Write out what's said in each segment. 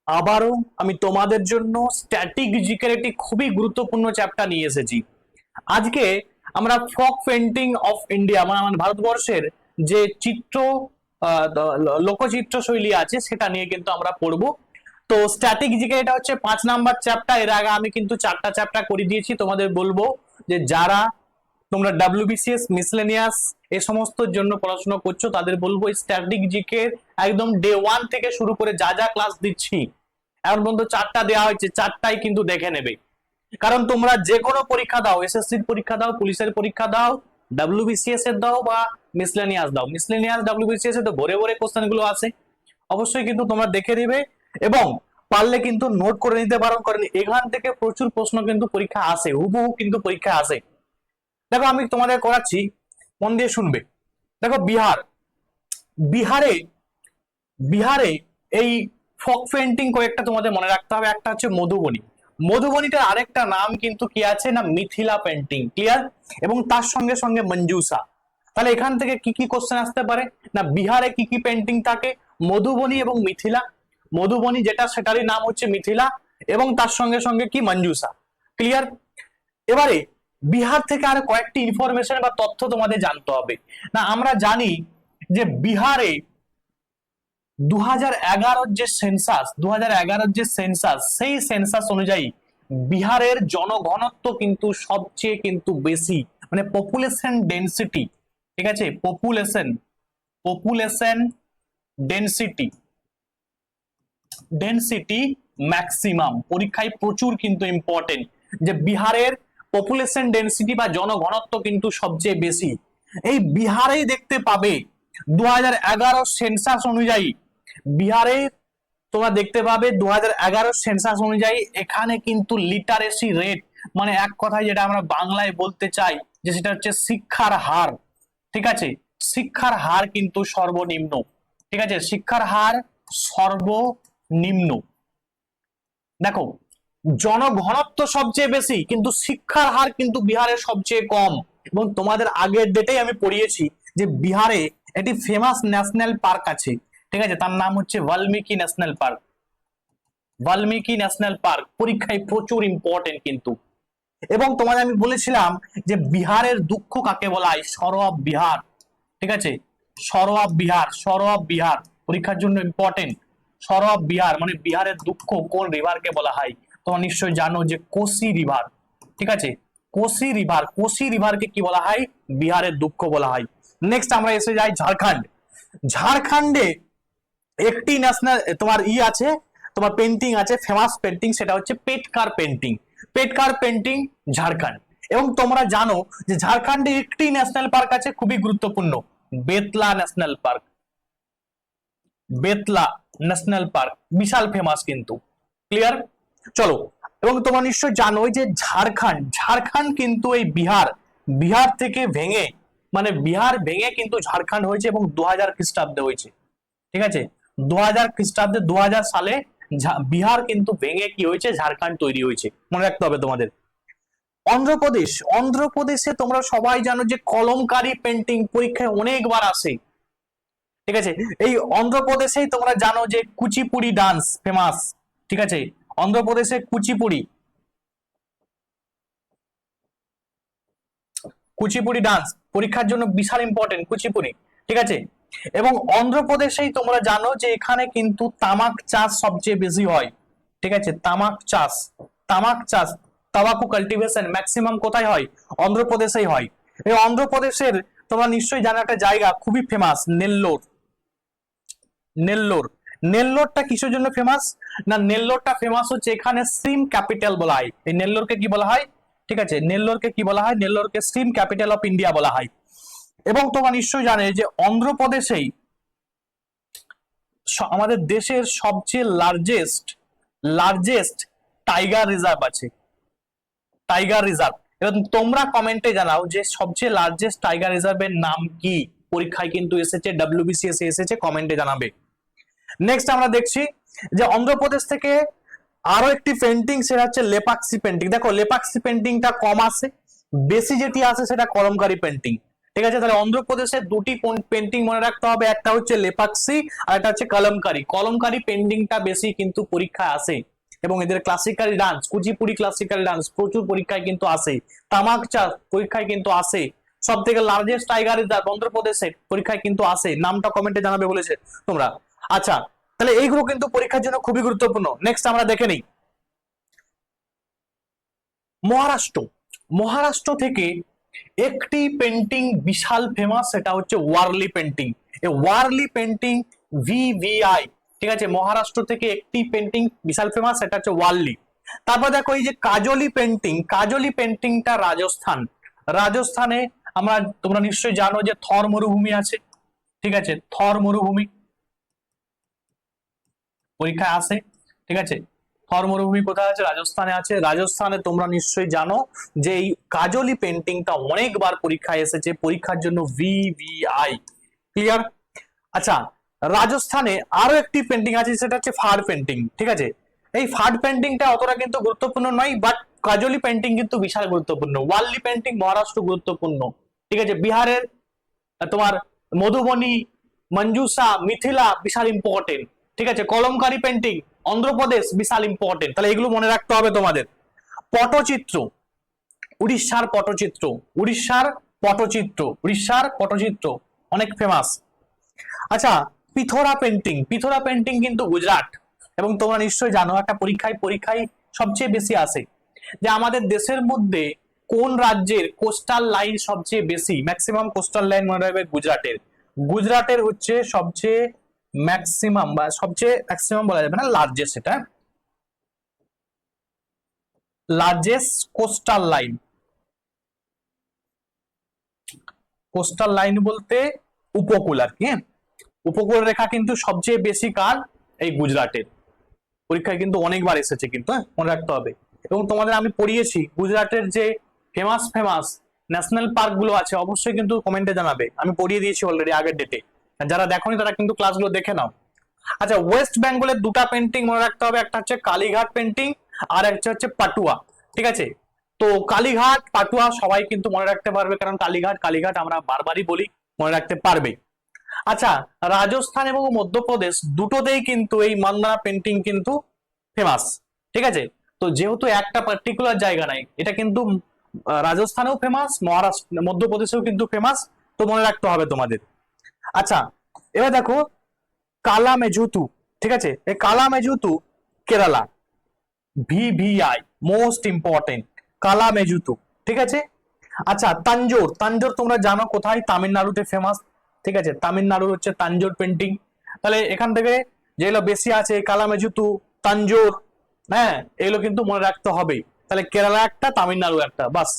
আবারও আমি তোমাদের জন্য স্ট্যাটিক জিকের একটি খুবই গুরুত্বপূর্ণ চ্যাপ্টার নিয়ে এসেছি। আজকে আমরা ফক পেন্টিং অফ ইন্ডিয়া মানে আমাদের ভারতবর্ষের যে চিত্র লোকচিত্র শৈলী আছে সেটা নিয়ে কিন্তু আমরা পড়বো। তো স্ট্যাটিক জিকে এটা হচ্ছে 5 নাম্বার চ্যাপ্টার। এর আগে আমি কিন্তু 4টা চ্যাপ্টার করে দিয়েছি। তোমাদের বলবো যে যারা তোমরা ডাব্লিউবিসিএস মিসলেনিয়াস এ সমস্ত জন্য পড়াশোনা করছো তাদের বলবো স্ট্যাটিক জিকে একদম ডে 1 থেকে শুরু করে যা যা ক্লাস দিচ্ছি এখন পর্যন্ত 4টা দেওয়া হয়েছে, 4টাই কিন্তু দেখে নেবে। কারণ তোমরা যে কোনো পরীক্ষা দাও, এসএসসির পরীক্ষা দাও, পুলিশের পরীক্ষা দাও, ডাব্লিউবিসিএস এর দাও বা মিসলেনিয়াস দাও, মিসলেনিয়াস ডাব্লিউবিসিএস এ তো ভরে ভরে কোশ্চেন গুলো আসে। অবশ্যই কিন্তু তোমরা দেখে নেবে এবং পারলে কিন্তু নোট করে নিতে পারো, কারণ এখান থেকে প্রচুর প্রশ্ন কিন্তু পরীক্ষা আসে, হুবহু কিন্তু পরীক্ষা আসে। দেখো আমি তোমাদের করাচ্ছি, মন দিয়ে শুনবে। দেখো বিহারে বিহারে এই ফক পেন্টিং কয়েকটা তোমাদের মনে রাখতে হবে। একটা হচ্ছে মধুবনী, মধুবনীটার আরেকটা নাম কিন্তু কি আছে না মিথিলা পেন্টিং, ক্লিয়ার? এবং তার সঙ্গে সঙ্গে মঞ্জুসা। তাহলে এখান থেকে কি কি কোশ্চেন আসতে পারে না বিহারে কি কি পেন্টিং থাকে, মধুবনী এবং মিথিলা। মধুবনী যেটা সেটারই নাম হচ্ছে মিথিলা এবং তার সঙ্গে সঙ্গে কি মঞ্জুসা, ক্লিয়ার? এবারে বিহার থেকে আর কয়েকটি ইনফরমেশন বা তথ্য তোমাদের জানতে হবে। না আমরা জানি যে বিহারে 2011 যে সেন্সাস, 2011 যে সেন্সাস, সেই সেন্সাস অনুযায়ী বিহারের জনঘনত্ব কিন্তু সবচেয়ে কিন্তু বেশি, মানে পপুলেশন ডেনসিটি, ঠিক আছে? Population density density maximum. পরীক্ষায় প্রচুর কিন্তু ইম্পর্টেন্ট যে বিহারের পপুলেশন ডেনসিটি বা জনঘনত্ব কিন্তু সবচেয়ে বেশি। এই বিহারেই দেখতে পাবে 2011 সেন্সাস অনুযায়ী বিহারে তোমরা দেখতে পাবে 2011 সেন্সাস অনুযায়ী এখানে কিন্তু লিটারেসি রেট, মানে এক কথায় যেটা আমরা বাংলায় বলতে চাই যে সেটা হচ্ছে শিক্ষার হার, ঠিক আছে? শিক্ষার হার কিন্তু সর্বনিম্ন, ঠিক আছে? শিক্ষার হার সর্বনিম্ন। দেখো জনঘনত্ব সবচেয়ে বেশি কিন্তু শিক্ষার হার কিন্তু বিহারের সবচেয়ে কম। এবং তোমাদের আগের ডেটেই আমি পড়িয়েছি যে বিহারে একটি ফেমাস ন্যাশনাল পার্ক আছে, ঠিক আছে? তার নাম হচ্ছে Valmiki national park. Valmiki national park পরীক্ষায় প্রচুর ইম্পর্টেন্ট কিন্তু। এবং তোমাদের আমি বলেছিলাম যে বিহারের দুঃখ কাকে বলা হয়, সরোয়াব বিহার, ঠিক আছে? সরোয়াব বিহার, সরোয়াব বিহার পরীক্ষার জন্য ইম্পর্টেন্ট। সরোয়াব বিহার মানে বিহারের দুঃখ কোন রিভারকে বলা হয়? তোমরা নিশ্চয়ই জানো যে কোসি রিভার, ঠিক আছে? কোসি রিভার, কোসি রিভারকে কি বলা হয়? বিহারের দুঃখ বলা হয়। নেক্সট আমরা এসে যাই ঝাড়খণ্ড। ঝাড়খণ্ডে একটি ন্যাশনাল তোমার আছে, তোমার পেন্টিং আছে, ফেমাস পেন্টিং, সেটা হচ্ছে পেটকার পেন্টিং। পেটকার পেন্টিং ঝাড়খণ্ড। এবং তোমরা জানো যে ঝাড়খণ্ডে একটি ন্যাশনাল পার্ক আছে খুবই গুরুত্বপূর্ণ, Betla national park. Betla national park বিশাল ফেমাস কিন্তু, ক্লিয়ার? চলো, এবং তোমরা নিশ্চয় জানো যে ঝাড়খণ্ড কিন্তু এই বিহার থেকে ভেঙে, মানে বিহার ভেঙে কিন্তু ঝাড়খণ্ড হয়েছে এবং 2000 খ্রিস্টাব্দে হয়েছে, ঠিক আছে? 2000 খ্রিস্টাব্দে 2000 সালে বিহার কিন্তু ভেঙে কি হয়েছে, ঝাড়খণ্ড তৈরি হয়েছে, মনে রাখতে হবে তোমাদের। অন্ধ্রপ্রদেশে তোমরা সবাই জানো যে কলমকারী পেন্টিং পরীক্ষায় অনেকবার আসে, ঠিক আছে? এই অন্ধ্রপ্রদেশেই তোমরা জানো যে কুচিপুড়ি ডান্স ফেমাস, ঠিক আছে? অন্ধ্রপ্রদেশে কুচিপুড়ি ডান্স পরীক্ষার জন্য বিশাল ইম্পর্টেন্ট কুচিপুড়ি, ঠিক আছে? এবং অন্ধ্রপ্রদেশেই তোমরা জানো যে এখানে কিন্তু তামাক চাষ সবচেয়ে বেশি হয়, ঠিক আছে? তামাক চাষ তাবাকু কাল্টিভেশন ম্যাক্সিমাম কোথায় হয়? অন্ধ্রপ্রদেশেই হয়। এই অন্ধ্রপ্রদেশের তোমরা নিশ্চয়ই জানো একটা জায়গা খুবই ফেমাস, নেল্লোর। নেল্লোর নেল্লোরটা কিসের জন্য ফেমাস না নেল্লোরটা ফেমাস হচ্ছে এখানে সিম ক্যাপিটাল বলা হয়। এই নেল্লোরকে কি বলা হয়? ঠিক আছে, নেল্লোরকে কি বলা হয়? নেল্লোরকে সিম ক্যাপিটাল অফ ইন্ডিয়া বলা হয়। এবং তোমরা নিশ্চয়ই জানে যে অন্ধ্রপ্রদেশেই আমাদের দেশের সবচেয়ে লার্জেস্ট টাইগার রিজার্ভ আছে, টাইগার রিজার্ভ। এবং তোমরা কমেন্টে জানাও যে সবচেয়ে লার্জেস্ট টাইগার রিজার্ভের নাম কি? পরীক্ষায় কিন্তু এসেছে, ডাব্লিউবিসিএস এসেছে, কমেন্টে জানাবে। নেক্সট আমরা দেখছি যে অন্ধ্রপ্রদেশ থেকে আরো একটি পেন্টিং, সেটা হচ্ছে লেপাক্সি পেন্টিং। দেখো লেপাক্সি পেন্টিংটা কম আসে, বেশি যেটি আসে সেটা কলমকারী পেন্টিং, ঠিক আছে, তাহলে অন্ধ্রপ্রদেশের দুটি পেন্টিং মনে রাখতে হবে, একটা হচ্ছে লেপাক্সি আর একটা হচ্ছে কলমকারি। কলমকারি পেন্টিংটা বেশি কিন্তু পরীক্ষায় আসে, এবং এদের classical dance, Kuchipudi classical dance প্রচুর পরীক্ষায় কিন্তু আসে, তামাক চাষ পরীক্ষায় কিন্তু আসে, সব থেকে লার্জেস্ট টাইগার রিজার্ভ অন্ধ্রপ্রদেশের পরীক্ষায় কিন্তু আসে, নামটা কমেন্টে জানাবে বলেছে তোমরা। আচ্ছা, তাহলে এইগুলো কিন্তু পরীক্ষার জন্য খুবই গুরুত্বপূর্ণ। নেক্সট আমরা দেখে নিই মহারাষ্ট্র। মহারাষ্ট্র থেকে একটি পেন্টিং বিশাল ফেমাস, সেটা হচ্ছে ওয়ারলি পেন্টিং। এই ওয়ারলি পেন্টিং ভিভিআই, ঠিক আছে, মহারাষ্ট্র থেকে একটি পেন্টিং বিশাল ফেমাস, সেটা হচ্ছে ওয়ারলি। তারপর দেখো এই যে কাজলি পেন্টিং, কাজলি পেন্টিংটা রাজস্থান। রাজস্থানে আমরা, তোমরা নিশ্চয়ই জানো যে থর মরুভূমি আছে, ঠিক আছে, থর মরুভূমি পরীক্ষায় আসে, ঠিক আছে। থর মরুভূমি কোথায় আছে? রাজস্থানে আছে। রাজস্থানে তোমরা নিশ্চয়ই জানো যে এই কাজলি পেন্টিংটা অনেকবার পরীক্ষায় এসেছে, পরীক্ষার জন্য ভিভিআই। ক্লিয়ার? আচ্ছা, রাজস্থানে আরো একটি পেন্টিং আছে, সেটা হচ্ছে ফাড পেন্টিং, ঠিক আছে। এই ফাড পেন্টিংটা অতটা কিন্তু গুরুত্বপূর্ণ নয়, বাট কাজলি পেন্টিং কিন্তু বিশাল গুরুত্বপূর্ণ। ওয়ার্লি পেন্টিং মহারাষ্ট্র গুরুত্বপূর্ণ, ঠিক আছে। বিহারের তোমার মধুবনী, মঞ্জুসা, মিথিলা বিশাল ইম্পর্টেন্ট, ঠিক আছে। কলমকারী পেন্টিং অন্ধ্রপ্রদেশ বিশাল ইম্পর্টেন্ট, তাহলে এগুলো মনে রাখতে হবে তোমাদের। পটচিত্র, উড়িষ্যার পটচিত্র, উড়িষ্যার পটচিত্র, উড়িষ্যার পটচিত্র অনেক ফেমাস। আচ্ছা, পিথোরা পেন্টিং, পিথোরা পেন্টিং কিন্তু গুজরাট, এবং তোমরা নিশ্চয়ই জানো একটা পরীক্ষায় পরীক্ষায় সবচেয়ে বেশি আসে যে আমাদের দেশের মধ্যে কোন রাজ্যের কোস্টাল লাইন সবচেয়ে বেশি, ম্যাক্সিমাম কোস্টাল লাইন মনে রাখবে গুজরাটের। গুজরাটের হচ্ছে সবচেয়ে ম্যাক্সিমাম, বা সবচেয়ে ম্যাক্সিমাম বলা যাবে না, লার্জেস্ট, এটা largest coastal line. Coastal line বলতে উপকূল আর কি, উপকূল রেখা কিন্তু সবচেয়ে বেশি কার? এই গুজরাটের। পরীক্ষায় কিন্তু অনেকবার এসেছে কিন্তু, মনে রাখতে হবে। এবং তোমাদের আমি পড়িয়েছি গুজরাটের যে ফেমাস ফেমাস ন্যাশনাল পার্ক গুলো আছে, অবশ্যই কিন্তু কমেন্টে জানাবে, আমি পড়িয়ে দিয়েছি অলরেডি আগের ডেটে। যারা দেখোনি তারা কিন্তু ক্লাসগুলো দেখে নাও। আচ্ছা, ওয়েস্ট বেঙ্গলের দুটা পেন্টিং মনে রাখতে হবে, একটা হচ্ছে কালীঘাট পেন্টিং আর একটা হচ্ছে পাটুয়া, ঠিক আছে। তো কালীঘাট পাটুয়া সবাই কিন্তু মনে রাখতে পারবে, কারণ কালীঘাট কালীঘাট আমরা বারবারই বলি, মনে রাখতে পারবে। আচ্ছা, রাজস্থান এবং মধ্যপ্রদেশ দুটোতেই কিন্তু এই মান্দানা পেন্টিং কিন্তু ফেমাস, ঠিক আছে। তো যেহেতু একটা পার্টিকুলার জায়গা নাই, এটা কিন্তু রাজস্থানেও ফেমাস, মহারাষ্ট্র মধ্যপ্রদেশেও কিন্তু ফেমাস, তো মনে রাখতে হবে তোমাদের। আচ্ছা, এবার দেখো কালা মেজুতু, ঠিক আছে, এই কালা মেজুতু কেরালা, ভিভিআই মোস্ট ইম্পর্টেন্ট, কালা মেজুতু, ঠিক আছে। আচ্ছা, তাঞ্জোর, তাঞ্জোর তোমরা জানো কোথায়? তামিলনাড়ুতে ফেমাস, ঠিক আছে, তামিলনাড়ুর হচ্ছে তাঞ্জোর পেন্টিং। তাহলে এখান থেকে যেগুলো বেশি আছে কালা মেজুতু, তাঞ্জোর, হ্যাঁ, এগুলো কিন্তু মনে রাখতে হবে। তাহলে কেরালা একটা, তামিলনাড়ু একটা, বাস।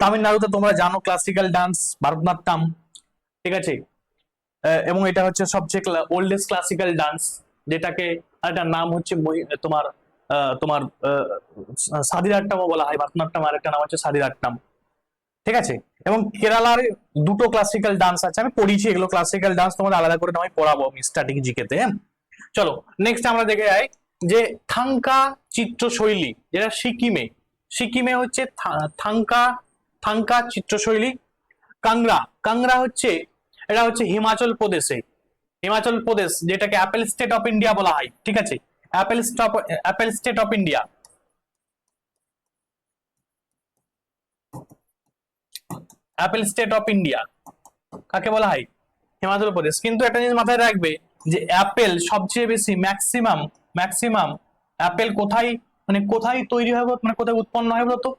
তামিলনাড়ুতে তোমরা জানো ক্লাসিক্যাল ডান্স ভারতনাট্যম, ঠিক আছে, এবং এটা হচ্ছে সবচেয়ে ওল্ডেস্ট ক্লাসিক্যাল ডান্স, যেটাকে আরেকটা নাম হচ্ছে তোমার তোমার সাদিরাট্টামও বলা হয়, ভারতনাট্যম আরেকটা নাম হচ্ছে সাদিরাট্টাম, ঠিক আছে। এবং কেরালার দুটো ক্লাসিক্যাল ডান্স আছে, আমি পড়িয়েছি এগুলো ক্লাসিক্যাল ডান্স, তোমাদের আলাদা করে নয় পড়াবো আমি স্ট্যাটিক জিকেতে। চলো নেক্সট আমরা দেখে যাই যে থাঙ্কা চিত্রশৈলী, যেটা সিকিমে, সিকিমে হচ্ছে থাঙ্কা, থাঙ্কা চিত্রশৈলী। কাংড়া, কাংড়া হচ্ছে, এটা হচ্ছে হিমাচল প্রদেশে, হিমাচল প্রদেশ, যেটাকে অ্যাপেল স্টেট অফ ইন্ডিয়া বলা হয়, ঠিক আছে, Apple stop, Apple state of India. Apple state of India কাকে বলা হয়? হিমাচল প্রদেশ। কিন্তু একটা জিনিস মাথায় রাখবে যে অ্যাপেল সবচেয়ে বেশি ম্যাক্সিমাম, ম্যাক্সিমাম অ্যাপেল কোথায়, মানে কোথায় তৈরি হয়, মানে কোথায় উৎপন্ন হয় বলতো,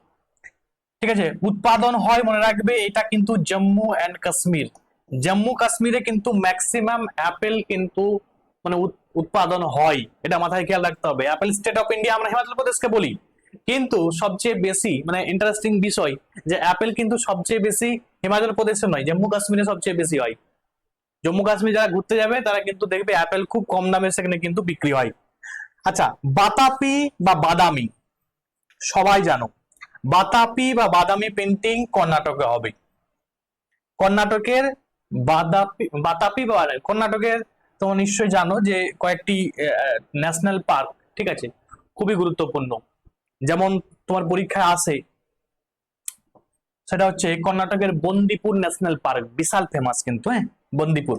ঠিক আছে, উৎপাদন হয়, মনে রাখবে এটা কিন্তু জম্মু এন্ড কাশ্মীর। জম্মু কাশ্মীরে কিন্তু ম্যাক্সিমাম অ্যাপেল কিন্তু মানে উৎপাদন হয়, এটা মাথায় খেয়াল রাখতে হবে। অ্যাপেল স্টেট অফ ইন্ডিয়া আমরা হিমাচল প্রদেশকে বলি, কিন্তু সবচেয়ে বেশি মানে ইন্টারেস্টিং বিষয় যে অ্যাপেল কিন্তু সবচেয়ে বেশি হিমাচল প্রদেশে নয়, জম্মু কাশ্মীরে সবচেয়ে বেশি হয়। জম্মু কাশ্মীর যারা ঘুরতে যাবে তারা কিন্তু দেখবে অ্যাপেল খুব কম দামে সেখানে কিন্তু বিক্রি হয়। আচ্ছা, বাতাপি বা বাদামি, সবাই জানো বাতাপি বা বাদামি পেন্টিং কর্ণাটকে হবে। কর্ণাটকের বাতাপি, বাতাপি বা কর্ণাটকের তোমরা নিশ্চয়ই জানো যে কয়েকটি ন্যাশনাল পার্ক, ঠিক আছে, খুবই গুরুত্বপূর্ণ। যেমন তোমার পরীক্ষায় আসে সেটা হচ্ছে কর্ণাটকের বন্দিপুর ন্যাশনাল পার্ক, বিশাল ফেমাস কিন্তু, হ্যাঁ, বন্দিপুর,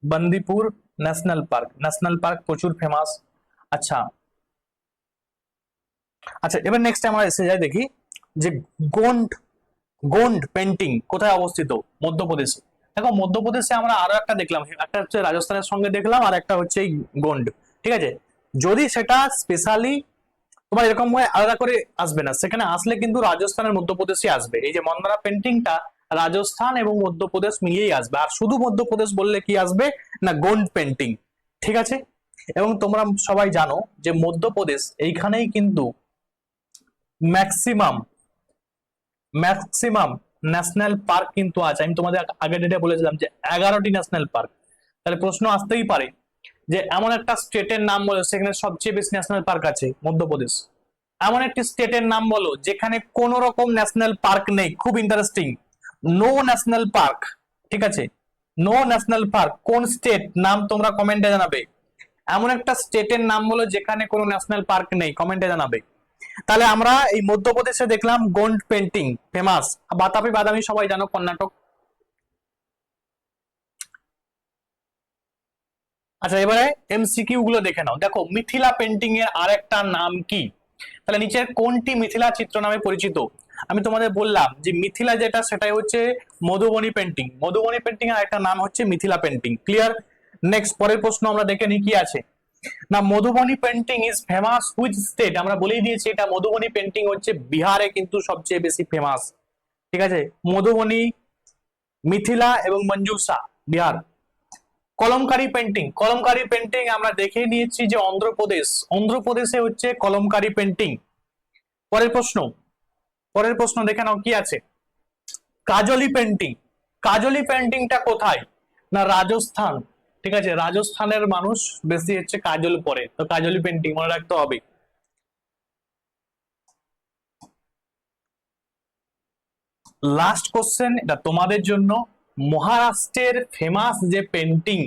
বন্দিপুর ন্যাশনাল পার্ক প্রচুর ফেমাস। আচ্ছা আচ্ছা, এবার নেক্সট আমরা এসে যাই, দেখি যে গোন্ড গোন্ড পেন্টিং কোথায় অবস্থিত? মধ্যপ্রদেশে। দেখো মধ্যপ্রদেশে আমরা আরো একটা দেখলাম, একটা হচ্ছে রাজস্থানের সঙ্গে দেখলাম, আর একটা হচ্ছে এই গোন্ড, ঠিক আছে। যদি সেটা স্পেশালি তোমার এরকম হয়ে আলাদা করে আসবে না, সেখানে আসলে কিন্তু রাজস্থানের মধ্যপ্রদেশে আসবে। এই যে মন্দারা পেন্টিংটা রাজস্থান এবং মধ্যপ্রদেশ মিলিয়েই আসবে। আর শুধু মধ্যপ্রদেশ বললে কি আসবে না, গোন্ড পেন্টিং, ঠিক আছে। এবং তোমরা সবাই জানো যে মধ্যপ্রদেশ এইখানেই কিন্তু ম্যাক্সিমাম ম্যাক্সিমাম ন্যাশনাল পার্ক কিন্তু আছে। আমি তোমাদের আগের ডেটে বলেছিলাম যে 11টি ন্যাশনাল পার্ক। তাহলে প্রশ্ন আসতেই পারে যে এমন একটা স্টেটের নাম বলো সেখানে সবচেয়ে বেশি ন্যাশনাল পার্ক আছে, মধ্যপ্রদেশ। এমন একটি স্টেটের নাম বলো যেখানে কোন রকম ন্যাশনাল পার্ক নেই, খুব ইন্টারেস্টিং, নো ন্যাশনাল পার্ক, ঠিক আছে, নো ন্যাশনাল পার্ক। কোন স্টেট নাম তোমরা কমেন্টে জানাবে। এমন একটা স্টেটের নাম বলো যেখানে কোনো ন্যাশনাল পার্ক নেই, কমেন্টে জানাবে। তাহলে আমরা এই মধ্যপ্রদেশে দেখলাম গোন্ড পেন্টিং ফেমাস। বাতাবি বাদামি সবাই জানো, কর্ণাটক। আচ্ছা এবারে এমসিকিউ গুলো দেখে নাও। দেখো মিথিলা পেন্টিং এর আরেকটা নাম কি? তাহলে নিচের কোনটি মিথিলা চিত্র নামে পরিচিত? আমি তোমাদের বললাম যে মিথিলা যেটা সেটাই হচ্ছে মধুবনী পেন্টিং। মধুবনী পেন্টিং এর একটা নাম হচ্ছে মিথিলা পেন্টিং। ক্লিয়ার? নেক্সট পরের প্রশ্ন আমরা দেখে নিই কি আছে না। Madhubani painting is famous which state? আমরা বলেই দিয়েছি এটা মধুবনী পেন্টিং হচ্ছে বিহারে কিন্তু সবচেয়ে বেশি ফেমাস, ঠিক আছে। মধুবনী, মিথিলা এবং মঞ্জুষা, বিহার। কলমকারী পেন্টিং আমরা দেখে নিয়েছি যে অন্ধ্রপ্রদেশে হচ্ছে কলমকারী পেন্টিং। পরের প্রশ্ন, দেখে নাও কি আছে। কাজলি পেন্টিংটা কোথায়? না রাজস্থান, ঠিক আছে। রাজস্থানের মানুষ বেশি হচ্ছে কাজল পরে, তো কাজলি পেন্টিং মনে রাখতে হবে। লাস্ট কোশ্চেন, এটা তোমাদের জন্য। মহারাষ্ট্রের ফেমাস যে পেন্টিং,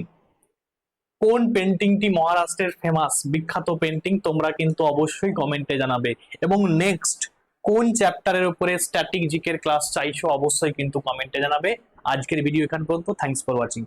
কোন পেন্টিংটি মহারাষ্ট্রের ফেমাস বিখ্যাত পেন্টিং? তোমরা কিন্তু অবশ্যই কমেন্টে জানাবে। এবং নেক্সট কোন চ্যাপ্টারের উপরে স্ট্যাটিক জিকের ক্লাস চাইছো অবশ্যই কিন্তু কমেন্টে জানাবে। আজকের ভিডিও এখান পর্যন্ত। Thanks for watching.